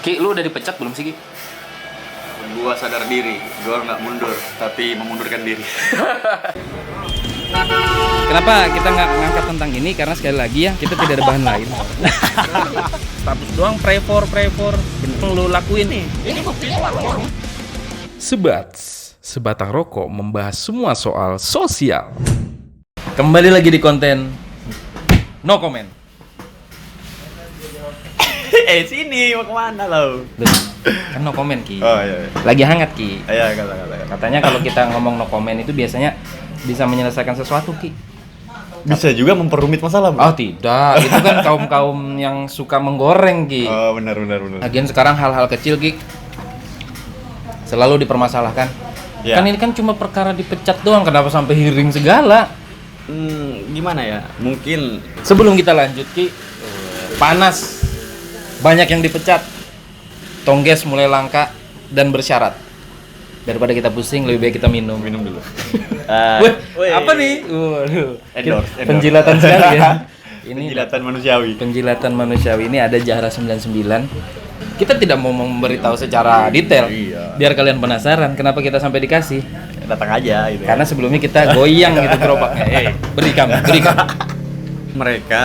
Ki, lu udah dipecat belum sih, Ki? Gua sadar diri, gua nggak mundur, tapi memundurkan diri. Kenapa kita nggak ngangkat tentang ini? Karena sekali lagi ya, kita tidak ada bahan lain. Status doang, pray for. Yang lu lakuin nih. Sebatang rokok membahas semua soal sosial. Kembali lagi di konten No Comment. Sini mau kemana lo? Kan No Comment, Ki. Oh iya. Lagi hangat, Ki. Iya, kata. Katanya kalau kita ngomong No Comment itu biasanya bisa menyelesaikan sesuatu, Ki. Bisa juga memperumit masalah, Bro. Oh tidak, itu kan kaum yang suka menggoreng, Ki. Oh, benar. Lagian sekarang hal-hal kecil, Ki, selalu dipermasalahkan. Ya. Kan ini kan cuma perkara dipecat doang, kenapa sampai hearing segala? Gimana ya? Mungkin Sebelum kita lanjut, Ki, panas, banyak yang dipecat, tongges mulai langka dan bersyarat. Daripada kita pusing, lebih baik kita minum dulu. Wih, apa nih? Waduh, Endorse. penjilatan sekali ya. Ini Penjilatan manusiawi. penjilatan manusiawi ini ada Jahra 99. Kita tidak mau memberitahu secara detail, Iya. biar kalian penasaran kenapa kita sampai dikasih. Datang aja gitu. Karena sebelumnya kita goyang gitu gerobaknya. Berikan. Mereka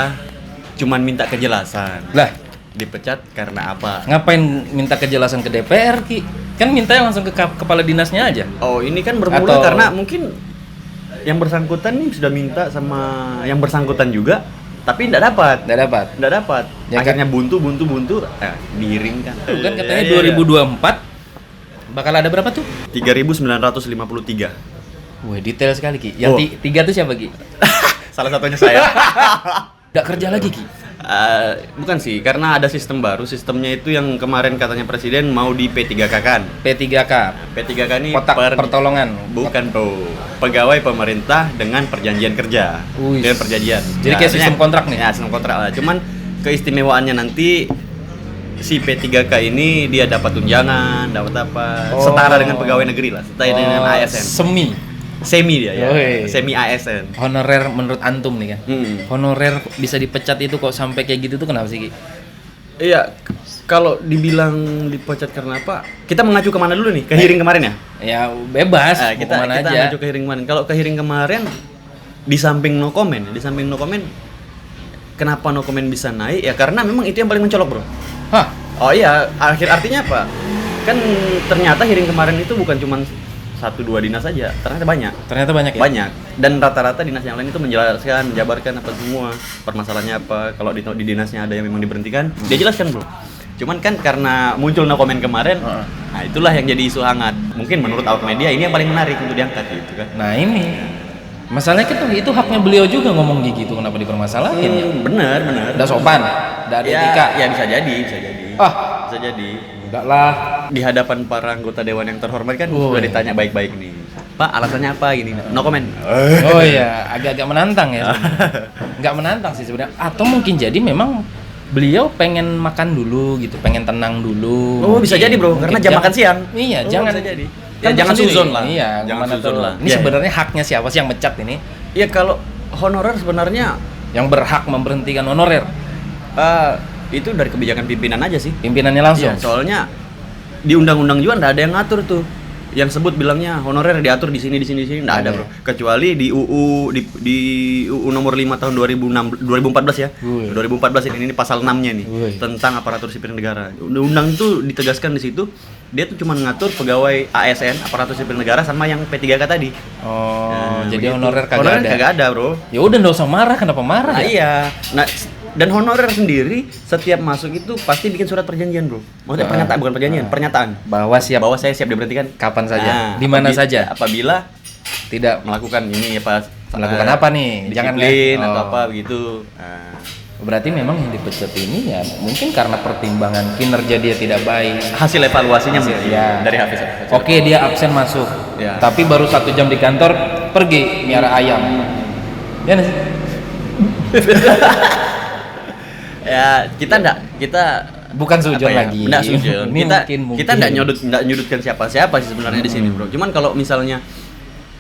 cuman minta kejelasan. Lah, Dipecat karena apa? ngapain minta kejelasan ke DPR, Ki? Kan mintanya langsung ke kepala dinasnya aja. Oh, ini kan bermula Atau- karena mungkin yang bersangkutan nih sudah minta sama yang bersangkutan juga, tapi tidak dapat. Nggak dapat. Ya, Akhirnya buntu, diiring kan. Tuh kan katanya 2024 bakal ada berapa tuh? 3.953. Wah, detail sekali, Ki. Yang Oh. tiga tuh siapa, Ki? Salah satunya saya. Nggak kerja lagi, Ki? Bukan sih, karena ada sistem baru. Sistemnya itu yang kemarin katanya presiden mau di P3K kan. P3K, P3K ini kotak pertolongan. bukan bro, pegawai pemerintah dengan perjanjian kerja. Wih. Dengan perjanjian. Jadi kayak sistem kontrak nih? Ya, sistem kontrak lah. Cuman keistimewaannya nanti si P3K ini dia dapat tunjangan, dapat apa? Setara dengan pegawai negeri lah, setara dengan ASN. Semi dia ya. Yoi. Semi ASN. Honorer menurut antum nih kan. Hmm. Honorer bisa dipecat itu kok sampai kayak gitu tuh kenapa sih, Ki? Iya, kalau dibilang dipecat karena apa? Kita mengacu kemana dulu nih? Ke hearing kemarin ya? Ya bebas, mau kita kemana aja. mengacu ke hearing kemarin. Kalau ke hearing kemarin di samping no comment, kenapa no comment bisa naik? Ya karena memang itu yang paling mencolok, Bro. Hah? Oh iya, artinya apa? Kan ternyata hearing kemarin itu bukan cuma 1-2 dinas saja, ternyata banyak. Ternyata banyak ya? Banyak. Dan rata-rata dinas yang lain itu menjelaskan, menjabarkan apa semua permasalahannya apa. Kalau di dinasnya ada yang memang diberhentikan, dia jelaskan, Bro. Cuman kan karena muncul no comment kemarin, nah itulah yang jadi isu hangat. Mungkin menurut awak media ini yang paling menarik untuk diangkat gitu kan. Nah ini masalahnya kan itu haknya beliau juga ngomong gitu, kenapa dipermasalahin ya? Bener. Udah sopan, udah ada etika. Ya bisa jadi. Bisa jadi. Enggak lah. Di hadapan para anggota dewan yang terhormat kan sudah ditanya baik-baik nih. Pak, alasannya apa gini? No comment. Oh iya, agak-agak menantang ya. Nggak menantang sih sebenarnya. Atau mungkin jadi memang beliau pengen makan dulu gitu, pengen tenang dulu. Oh, bisa jadi, Bro, karena jam makan siang. Iya, Oh, jangan bisa jadi. Kan Ya, jangan sendiri. suzon lah. Iya, Jangan gimana suzon tuh? lah. Ini Iya, sebenarnya haknya siapa sih yang mecat ini? Iya, kalau honorer sebenarnya Yang berhak memberhentikan honorer? itu dari kebijakan pimpinan aja sih. Pimpinannya langsung. Iya, soalnya di undang-undang juga nggak ada yang ngatur tuh. Yang sebut bilangnya honorer diatur di sini nggak ada, Bro. Kecuali di UU nomor 5 tahun 2014 ya. Wih. 2014 ini pasal 6-nya nih Wih. tentang aparatur sipil negara. Undang-undang itu ditegaskan di situ dia tuh cuma ngatur pegawai ASN aparatur sipil negara sama yang P3K tadi. Oh, Nah, jadi begitu. honorer kagak Honorer ada. kagak ada, Bro. Ya udah nggak usah marah, kenapa marah Nah, ya? iya. Nah, dan honorer sendiri setiap masuk itu pasti bikin surat perjanjian, Bro. Maksudnya pernyataan, bukan perjanjian, pernyataan. Bahwa siap Bahwa saya siap diberhentikan kapan saja, Nah, di mana apabila- saja. Apabila Tidak melakukan ini apa melakukan apa nih? Jangan disiplin kan? atau Oh. apa begitu. Nah, Berarti memang yang dipecat ini ya mungkin karena pertimbangan kinerja dia tidak baik. hasil evaluasinya mungkin ya. dari Hafiz. Oke, dia absen masuk. Ya. Tapi baru 1 jam di kantor pergi miara ayam. Ya nggak sih? Ya, kita Bukan sujon apa ya, lagi. Nggak sujon. Ini Kita mungkin. nggak nyudutkan siapa-siapa sih sebenarnya di sini, Bro. Cuman kalau misalnya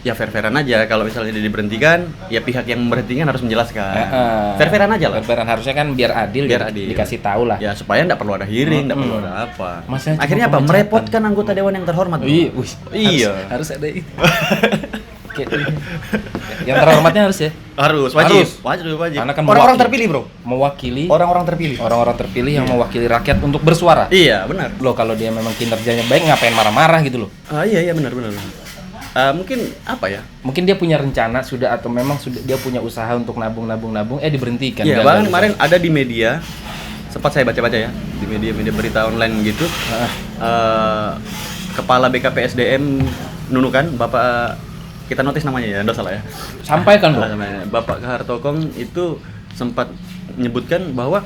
ya fair-fairan aja. Kalau misalnya dia diberhentikan, ya pihak yang memberhentikan harus menjelaskan. Fair-fairan aja lah. Fair-fairan harusnya kan biar adil, Biar adil. dikasih tahu lah. Ya supaya nggak perlu ada hearing, nggak perlu ada apa. Maksudnya cuma Akhirnya apa? pemecatan. Merepotkan anggota dewan yang terhormat. Bro. Iya, wih, Iya. harus ada itu. Yang terhormatnya harus ya. Harus, wajib. Harus. Wajib. Karena kan orang-orang mewakili. terpilih, Bro. Mewakili Orang-orang terpilih. orang-orang terpilih yang mewakili rakyat untuk bersuara. Iya, benar. Loh, kalau dia memang kinerjanya baik, ngapain marah-marah gitu loh. Iya benar. Mungkin apa ya? Mungkin dia punya rencana sudah atau memang sudah dia punya usaha untuk nabung diberhentikan. Iya, Gagal. bahkan kemarin ada di media, sempat saya baca-baca ya, di media berita online gitu. Kepala BKPSDM Nunukan, Bapak, kita notis namanya ya, enggak salah ya. Sampaikan dong. Bapak Kahartokong itu sempat menyebutkan bahwa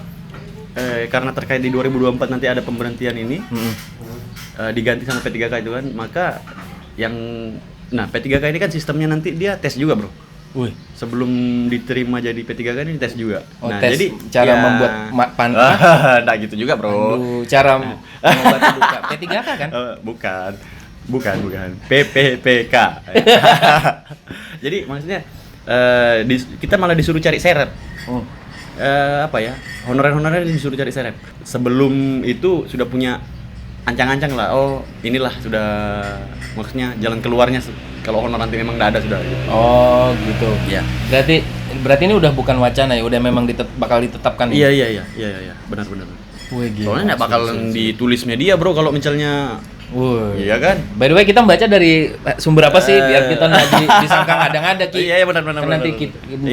karena terkait di 2024 nanti ada pemberhentian ini, diganti sama P3K itu kan, maka P3K ini kan sistemnya nanti dia tes juga, Bro. Wih. Sebelum diterima jadi P3K ini tes juga. Oh, tes jadi cara membuat nah gitu juga, Bro. Aduh, cara membuat buka P3K kan? Bukan. PPPK. Jadi maksudnya kita malah disuruh cari seret. Honorer disuruh cari seret. Sebelum itu sudah punya ancang-ancang lah. Oh, inilah sudah maksudnya jalan keluarnya kalau honor nanti memang nggak ada sudah. Oh, gitu. Iya. Berarti ini udah bukan wacana ya, udah memang bakal ditetapkan. Iya. Benar. Wih, gila. Soalnya nggak bakalan ditulis media, Bro, kalau misalnya. Wih. Iya kan? By the way, kita baca dari sumber apa sih biar kita nggak disangka ngada-ngada Ki. Iya, benar. Kan nanti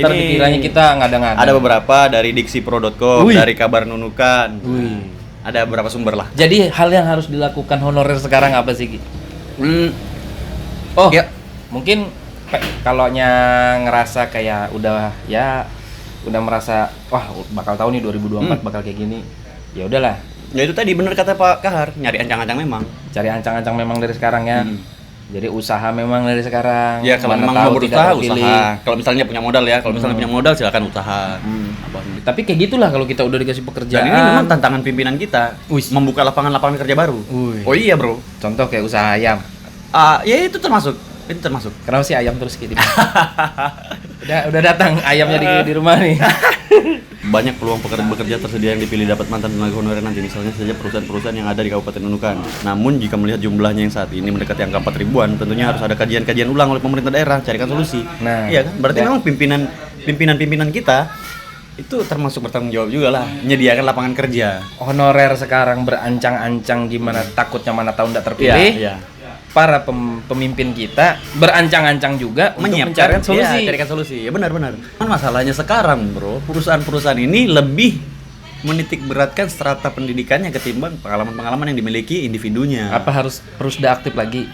ntar dikiranya kita ngada-ngada. Ada beberapa dari dixipro.com, dari kabar Nunukan. Wih. Ada beberapa sumber lah. Jadi hal yang harus dilakukan honorer sekarang apa sih, Ki? Oh, ya. Mungkin kalau ngerasa kayak udah merasa wah bakal tahu nih 2024 bakal kayak gini. Ya udahlah. Ya itu tadi benar kata Pak Kahar, nyari ancang-ancang memang. Cari ancang-ancang memang dari sekarang ya. Jadi usaha memang dari sekarang. Ya kalau Mana memang tahu mau tidak berusaha, terpilih. usaha. Kalau misalnya punya modal ya, kalau misalnya punya modal silakan usaha. Tapi kayak gitulah kalau kita udah dikasih pekerjaan. Dan ini memang tantangan pimpinan kita, membuka lapangan-lapangan kerja baru. Wih. Oh iya, Bro. Contoh kayak usaha ayam. Ya itu termasuk. Kenapa sih ayam terus gitu? udah datang ayamnya di rumah nih. Banyak peluang bekerja tersedia yang dipilih dapat mantan tenaga honorer nanti, misalnya saja perusahaan-perusahaan yang ada di Kabupaten Nunukan. Namun jika melihat jumlahnya yang saat ini mendekati angka 4 ribuan, tentunya harus ada kajian-kajian ulang oleh pemerintah daerah, carikan solusi. Nah, iya kan? Berarti memang pimpinan kita itu termasuk bertanggung jawab juga lah, menyediakan lapangan kerja. Honorer sekarang berancang-ancang gimana takutnya mana tahun tidak terpilih. Iya. Para pemimpin kita berancang-ancang juga untuk mencari solusi. Iya, carikan solusi. Ya benar. Kan masalahnya sekarang, Bro, perusahaan-perusahaan ini lebih menitik beratkan strata pendidikannya ketimbang pengalaman-pengalaman yang dimiliki individunya. Apa harus sudah aktif lagi?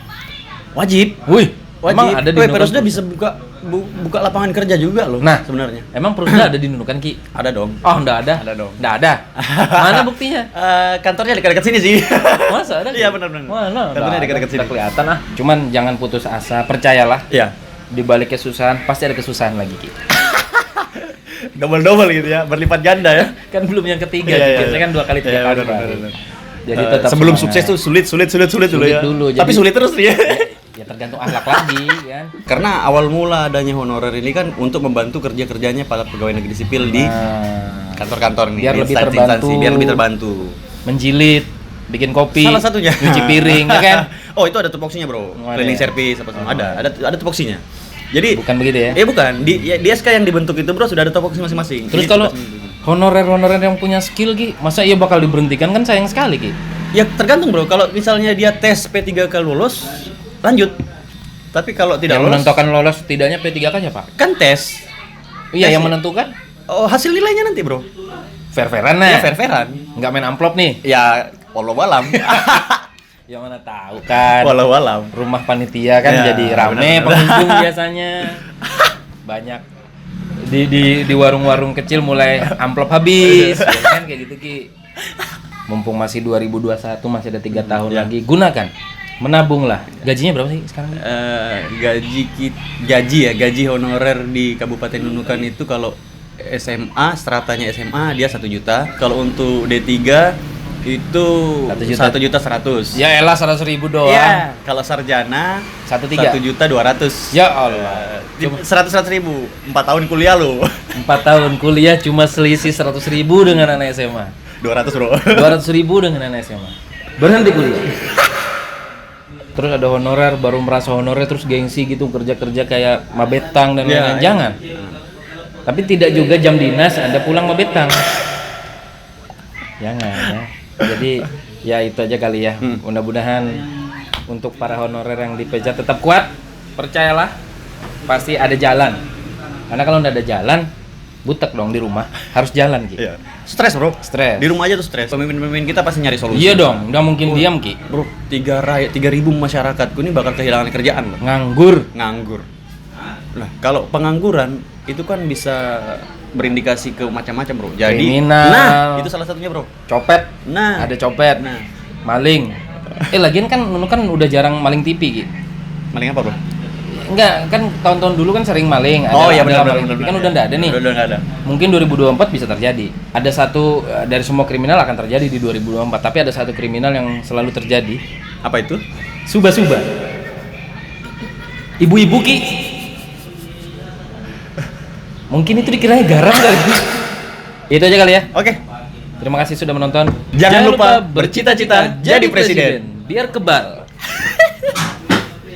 Wajib. Wih, Wajib. emang ada di Perusda bisa buka lapangan kerja juga loh. Nah, sebenarnya. Emang Perusda ada di Nunukan, Ki? Ada dong. Oh, enggak ada. Ada dong. Enggak ada. Mana buktinya? Kantornya dekat-dekat sini sih. Masa ada? Iya, benar. Mana? Kantornya dekat-dekat sini. Udah kelihatan ah. Cuman jangan putus asa, percayalah. Iya. Di balik kesusahan pasti ada kesusahan lagi, Ki. Double gitu ya, berlipat ganda ya. Kan belum yang ketiga, Iya, biasanya kan 2 kali 3 kali. benar. Jadi tetap sebelum semangat. sukses tuh sulit dulu ya. Dulu, Tapi jadi- sulit terus ya. Ya tergantung akhlak lagi ya. Karena awal mula adanya honorer ini kan untuk membantu kerja-kerjanya para pegawai negeri sipil di kantor-kantor nih, Biar di lebih instansi-instansi, terbantu. biar lebih terbantu. Menjilid, bikin kopi, Salah satunya cuci piring, ya kan? Oh, itu ada tupoksinya, Bro. Oh, ada Cleaning ya? service apa semua. Ada tupoksinya. Jadi Bukan begitu ya? bukan. Di SK yang dibentuk itu, Bro, sudah ada tupoksi masing-masing. Terus Ini kalau tugas- honorer yang punya skill, Ki, masa iya bakal diberhentikan? Kan sayang sekali, Ki. ya tergantung, Bro. Kalau misalnya dia tes P3K lulus, lanjut. Tapi kalau tidak Yang lulus, menentukan lolos tidaknya P3K siapa? kan tes. Iya, Tes yang ya. menentukan Oh, hasil nilainya nanti, Bro. fair-fairan Ya nah. fair-fairan. Nggak main amplop nih. Ya walau alam. Ya mana tahu kan. Walau alam. Rumah panitia kan Ya, jadi rame benar-benar. pengunjung biasanya. Banyak di warung-warung kecil mulai amplop habis, ya kan kayak gitu, Ki. Mumpung masih 2021, masih ada 3 tahun Ya. lagi, gunakan. Menabunglah. Gajinya berapa sih sekarang? Gaji honorer di Kabupaten Nunukan itu kalau SMA, stratanya SMA dia 1 juta. Kalau untuk D3 Itu 1.100.000. Ya elah 100.000 doang. Iya, kalau sarjana 1.300.000. 1.200.000. Ya Allah. 100.000. 4 tahun kuliah lo. 4 tahun kuliah cuma selisih 100.000 dengan anak SMA. 200, Bro. 200.000 dengan anak SMA. Berhenti kuliah. Terus ada honorer, baru merasa honorer terus gengsi gitu, kerja-kerja kayak mabetang dan lain-lain. Jangan. Tapi tidak juga jam dinas Anda pulang mabetang. Jangan ya. Jadi ya itu aja kali ya. Mudah-mudahan untuk para honorer yang dipecat tetap kuat. Percayalah, pasti ada jalan. Karena kalau nggak ada jalan, butek dong di rumah. Harus jalan gitu. Iya. Stres, Bro. Stres. Di rumah aja tuh stres. Pemimpin-pemimpin kita pasti nyari solusi. Iya dong, nggak mungkin diam Ki. Bro, 3.000 masyarakatku ini bakal kehilangan kerjaan loh. Nganggur. Nah, kalau pengangguran itu kan bisa berindikasi ke macam-macam, Bro. Jadi, Kriminal. nah, itu salah satunya, Bro. Copet. Nah, Ada copet. Nah. Maling. Lagian kan Nunu kan udah jarang maling TV Ki. Maling apa, Bro? Enggak, kan tahun-tahun dulu kan sering maling. Oh iya, benar. maling TV. Kan udah enggak ada nih. Udah enggak ada. Mungkin 2024 bisa terjadi. Ada satu dari semua kriminal akan terjadi di 2024, tapi ada satu kriminal yang selalu terjadi. Apa itu? Suba-suba. Ibu-ibu Ki. Mungkin itu dikiranya garam kali. Itu aja kali ya. Oke. Terima kasih sudah menonton. Jangan lupa bercita-cita jadi presiden. Biar kebal.